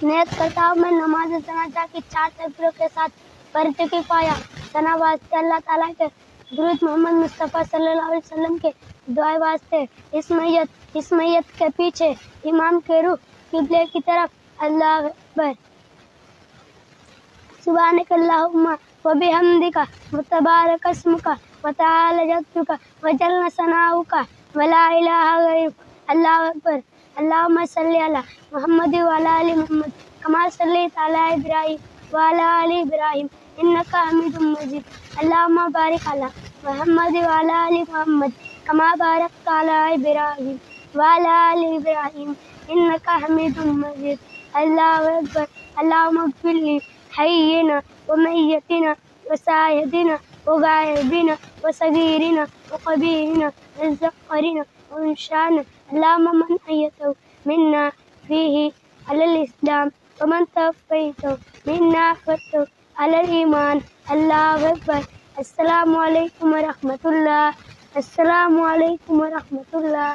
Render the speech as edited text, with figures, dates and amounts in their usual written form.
نیت کرتا ہوں میں نماز جنازہ کی 4 تکبیروں کے ساتھ پرتکی پایا. ثنا واسطے اللہ تعالیٰ کے درود محمد مصطفیٰ صلی اللہ علیہ وسلم کے دعائیں واسطے اس میت کے پیچھے امام کے روح قبلے کی طرف. اللہ اکبر. سبحانک اللہم وبحمدک وتبارک اسمک وتعالی جدک وجل ثناؤک ولا الہ غیرک. اللہ اکبر. اللہم صلی علی محمد وعلی آل محمد کما صلیت علی ابراہیم وعلی آل ابراہیم انک حمید مجید. اللہم بارک علی محمد وعلی آل محمد کما بارکت علی ابراہیم وعلی آل ابراہیم انک حمید مجید. اللہ اکبر. اللہم اغفر لی حینا ومیتنا وشاہدنا وغائبنا وصغیرنا وکبیرنا وذکرنا وانثانا. اللہم من احییتہ منا فیہ علی الاسلام ومن توفیتہ منا فیہ علی الایمان. اللہ اکبر. السلام علیکم ورحمۃ اللہ. السلام علیکم ورحمۃ اللہ.